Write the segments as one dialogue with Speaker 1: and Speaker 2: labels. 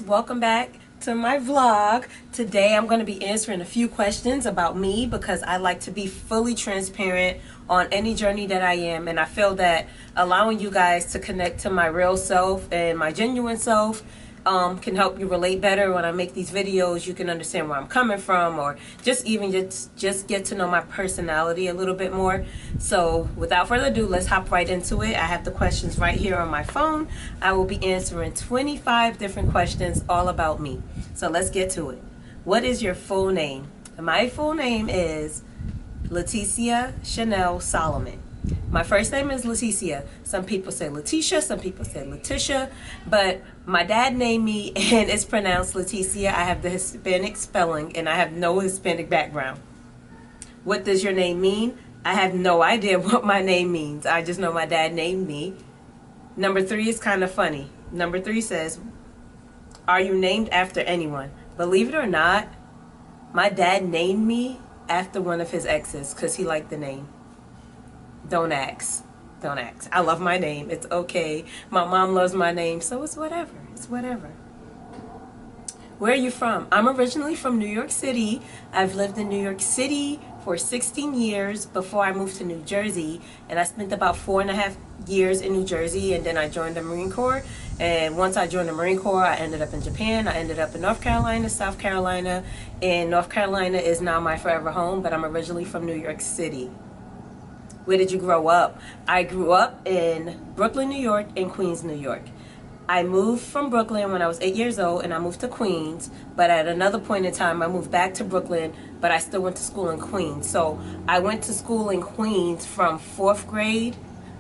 Speaker 1: welcome back to my vlog. Today I'm going to be answering a few questions about me because I like to be fully transparent on any journey that I am, and I feel that allowing you guys to connect to my real self and my genuine self can help you relate better. When I make these videos, you can understand where I'm coming from, or just get to know my personality a little bit more. So without further ado, let's hop right into it. I have the questions right here on my phone. I will be answering 25 different questions all about me. So let's get to it. What is your full name? My full name is Leticia Chanel Solomon. My first name is Leticia. Some people say Letitia, some people say Letitia, but my dad named me and it's pronounced Leticia. I have the Hispanic spelling and I have no Hispanic background. What does your name mean? I have no idea what my name means. I just know my dad named me. Number 3 is kind of funny. Number 3 says, are you named after anyone? Believe it or not, my dad named me after one of his exes because he liked the name. Don't ask. Don't ask. I love my name. It's okay. My mom loves my name, so it's whatever. It's whatever. Where are you from? I'm originally from New York City. I've lived in New York City for 16 years before I moved to New Jersey, and I spent about 4.5 years in New Jersey, and then I joined the Marine Corps. And once I joined the Marine Corps, I ended up in Japan. I ended up in North Carolina, South Carolina, and North Carolina is now my forever home, but I'm originally from New York City. Where did you grow up? I grew up in Brooklyn, New York, and Queens, New York. I moved from Brooklyn when I was 8 years old, and I moved to Queens. But at another point in time, I moved back to Brooklyn, but I still went to school in Queens. So I went to school in Queens from 4th grade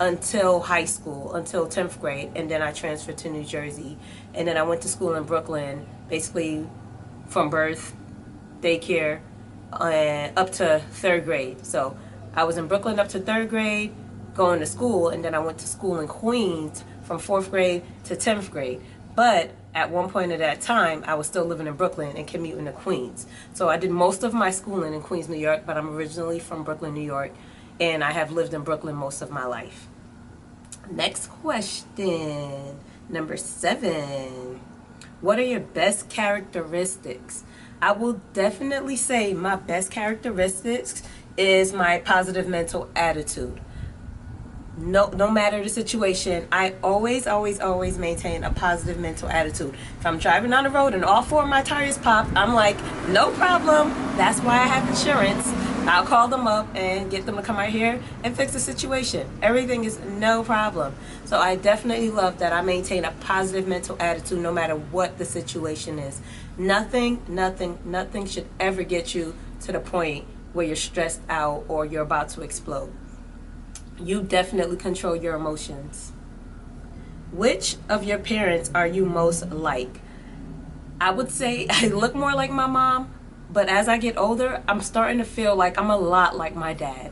Speaker 1: until high school, until 10th grade, and then I transferred to New Jersey. And then I went to school in Brooklyn, basically from birth, daycare, up to 3rd grade. So I was in Brooklyn up to 3rd grade, going to school, and then I went to school in Queens from 4th grade to 10th grade. But at one point at that time, I was still living in Brooklyn and commuting to Queens. So I did most of my schooling in Queens, New York, but I'm originally from Brooklyn, New York, and I have lived in Brooklyn most of my life. Next question, number 7. What are your best characteristics? I will definitely say my best characteristics is my positive mental attitude. No matter the situation, I always maintain a positive mental attitude. If I'm driving on the road and all 4 of my tires pop, I'm like, no problem. That's why I have insurance. I'll call them up and get them to come out here and fix the situation. Everything is no problem. So I definitely love that I maintain a positive mental attitude no matter what the situation is. Nothing should ever get you to the point where you're stressed out or you're about to explode. You definitely control your emotions. Which of your parents are you most like? I would say I look more like my mom, but as I get older, I'm starting to feel like I'm a lot like my dad.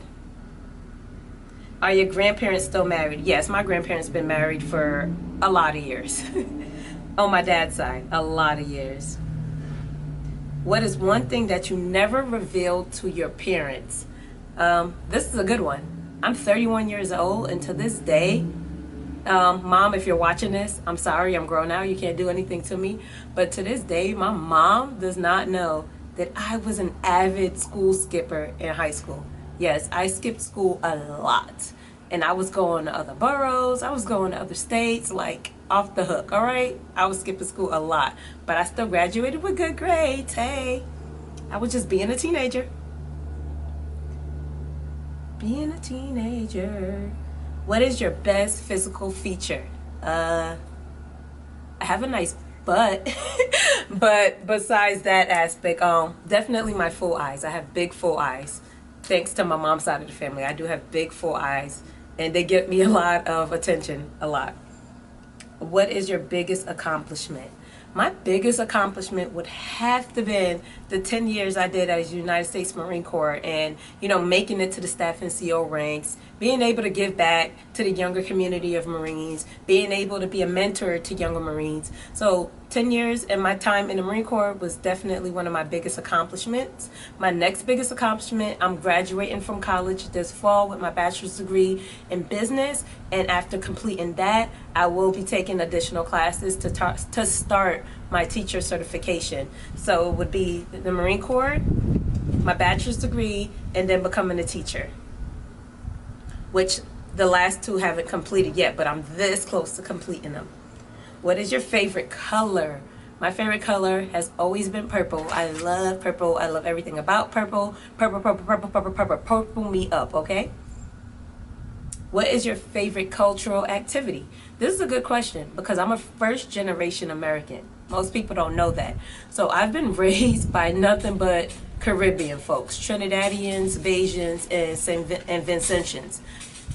Speaker 1: Are your grandparents still married? Yes, my grandparents been married for a lot of years. On my dad's side, a lot of years. What is one thing that you never revealed to your parents? This is a good one. I'm 31 years old, and to this day, Mom, if you're watching this, I'm sorry, I'm grown now, you can't do anything to me. But to this day, my mom does not know that I was an avid school skipper in high school. Yes, I skipped school a lot. And I was going to other boroughs, I was going to other states, like off the hook, all right? I was skipping school a lot, but I still graduated with good grades, hey. I was just being a teenager. Being a teenager. What is your best physical feature? I have a nice butt, but besides that aspect, definitely my full eyes. I have big full eyes. Thanks to my mom's side of the family, I do have big full eyes, and they get me a lot of attention, a lot. What is your biggest accomplishment? My biggest accomplishment would have to been the 10 years I did as United States Marine Corps, and making it to the staff NCO ranks, being able to give back to the younger community of Marines, being able to be a mentor to younger Marines. So 10 years in my time in the Marine Corps was definitely one of my biggest accomplishments. My next biggest accomplishment, I'm graduating from college this fall with my bachelor's degree in business. And after completing that, I will be taking additional classes to start my teacher certification. So it would be the Marine Corps, my bachelor's degree, and then becoming a teacher, which the last two haven't completed yet, but I'm this close to completing them. What is your favorite color? My favorite color has always been purple. I love purple. I love everything about purple. Purple, purple, purple, purple, purple, purple me up, okay? What is your favorite cultural activity? This is a good question because I'm a first generation American. Most people don't know that. So I've been raised by nothing but Caribbean folks, Trinidadians, Bajans, and Vincentians.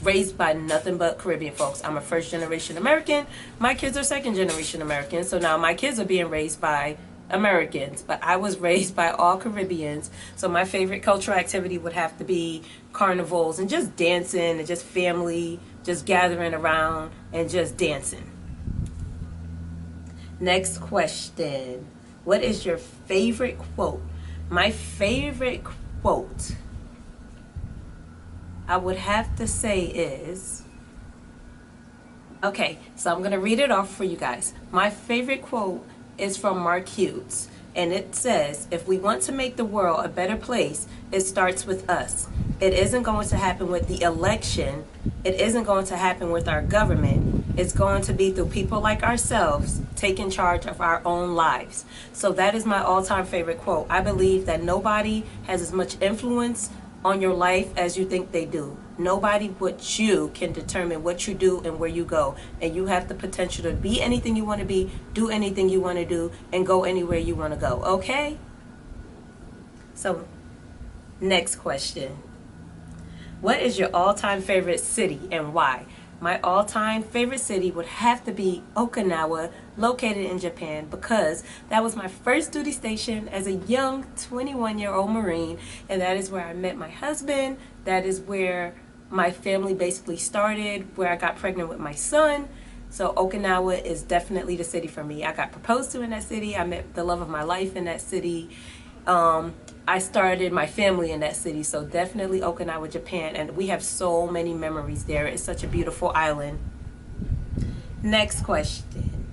Speaker 1: Raised by nothing but Caribbean folks. I'm a first generation American. My kids are second generation Americans. So now my kids are being raised by Americans, but I was raised by all Caribbeans. So my favorite cultural activity would have to be carnivals and just dancing and just family, just gathering around and just dancing. Next question. What is your favorite quote? My favorite quote, I would have to say is, okay, so I'm going to read it off for you guys. My favorite quote is from Mark Hughes, and it says, if we want to make the world a better place, it starts with us. It isn't going to happen with the election. It isn't going to happen with our government. It's going to be through people like ourselves taking charge of our own lives. So that is my all-time favorite quote. I believe that nobody has as much influence on your life as you think they do. Nobody but you can determine what you do and where you go. And you have the potential to be anything you want to be, do anything you want to do, and go anywhere you want to go, okay? So, next question. What is your all-time favorite city and why? My all-time favorite city would have to be Okinawa, located in Japan, because that was my first duty station as a young 21-year-old Marine, and that is where I met my husband. That is where my family basically started, where I got pregnant with my son. So Okinawa is definitely the city for me. I got proposed to in that city. I met the love of my life in that city. I started my family in that city, so definitely Okinawa, Japan, and we have so many memories there. It's such a beautiful island. Next question.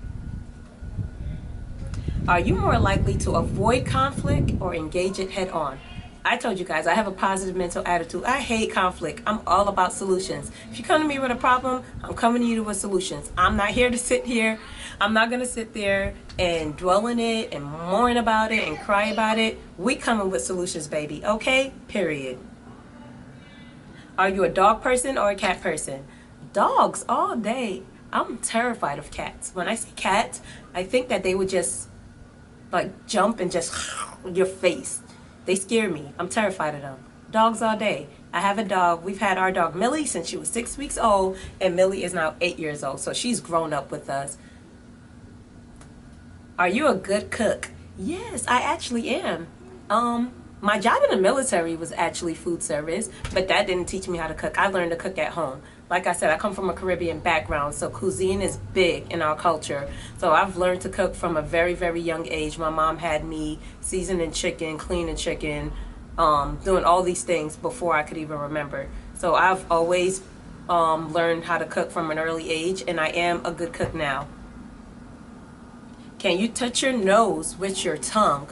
Speaker 1: Are you more likely to avoid conflict or engage it head on? I told you guys, I have a positive mental attitude. I hate conflict. I'm all about solutions. If you come to me with a problem, I'm coming to you with solutions. I'm not here to sit here. I'm not going to sit there and dwell in it and mourn about it and cry about it. We coming with solutions, baby. Okay? Period. Are you a dog person or a cat person? Dogs all day. I'm terrified of cats. When I see cats, I think that they would just like jump and just your face. They scare me. I'm terrified of them. Dogs all day. I have a dog. We've had our dog Millie since she was 6 weeks old, and Millie is now 8 years old, so she's grown up with us. Are you a good cook? Yes, I actually am. My job in the military was actually food service, but that didn't teach me how to cook. I learned to cook at home. Like I said, I come from a Caribbean background, so cuisine is big in our culture. So I've learned to cook from a very, very young age. My mom had me seasoning chicken, cleaning chicken, doing all these things before I could even remember. So I've always learned how to cook from an early age, and I am a good cook now. Can you touch your nose with your tongue?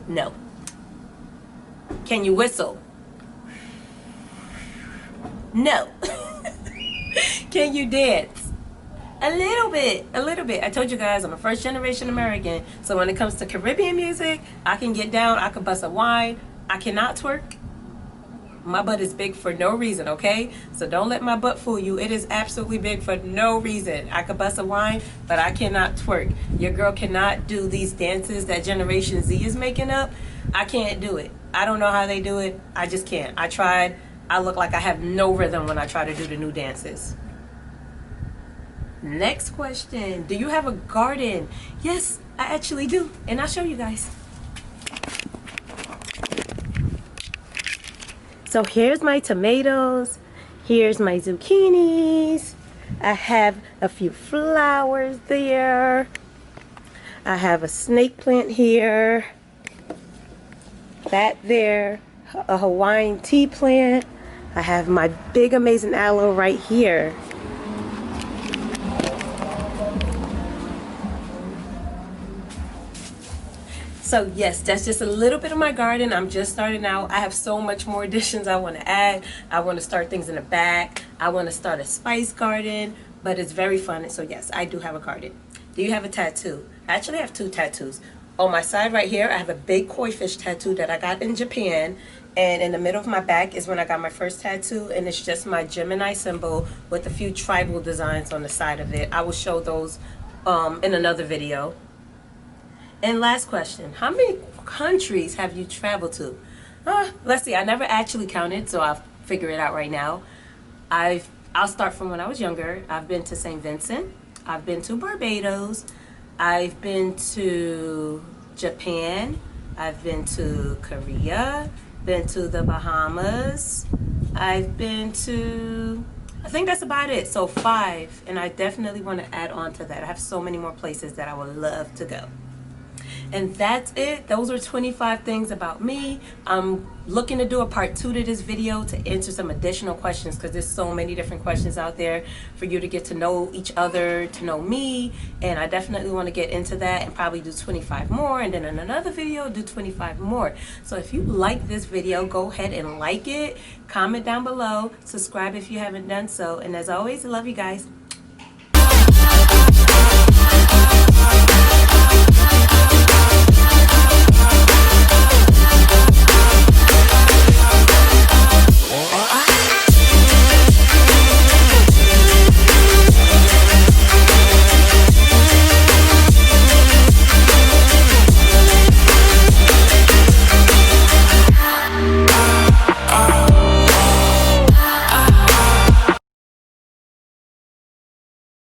Speaker 1: No. Can you whistle? No. Can you dance? A little bit, a little bit. I told you guys I'm a first generation American, so when it comes to Caribbean music, I can get down, I can bust a wine. I cannot twerk. My butt is big for no reason, okay? So don't let my butt fool you. It is absolutely big for no reason. I could bust a wine, but I cannot twerk. Your girl cannot do these dances that Generation Z is making up. I can't do it. I don't know how they do it. I just can't. I tried. I look like I have no rhythm when I try to do the new dances. Next question. Do you have a garden? Yes, I actually do. And I'll show you guys. So here's my tomatoes, here's my zucchinis, I have a few flowers there. I have a snake plant here. That there. A Hawaiian tea plant. I have my big amazing aloe right here. So yes, that's just a little bit of my garden. I'm just starting out. I have so much more additions I want to add. I want to start things in the back. I want to start a spice garden, but it's very fun. So yes, I do have a garden. Do you have a tattoo? I actually have 2 tattoos. On my side right here, I have a big koi fish tattoo that I got in Japan. And in the middle of my back is when I got my first tattoo, and it's just my Gemini symbol with a few tribal designs on the side of it. I will show those in another video. And last question, how many countries have you traveled to? Let's see, I never actually counted, so I'll figure it out right now. I'll start from when I was younger. I've been to St. Vincent. I've been to Barbados. I've been to Japan. I've been to Korea. Been to the Bahamas. I've been to, I think that's about it. So 5, and I definitely want to add on to that. I have so many more places that I would love to go. And that's it. Those are 25 things about me. I'm looking to do a part 2 to this video to answer some additional questions, because there's so many different questions out there for you to get to know each other, to know me. And I definitely want to get into that and probably do 25 more. And then in another video, do 25 more. So if you like this video, go ahead and like it. Comment down below. Subscribe if you haven't done so. And as always, I love you guys.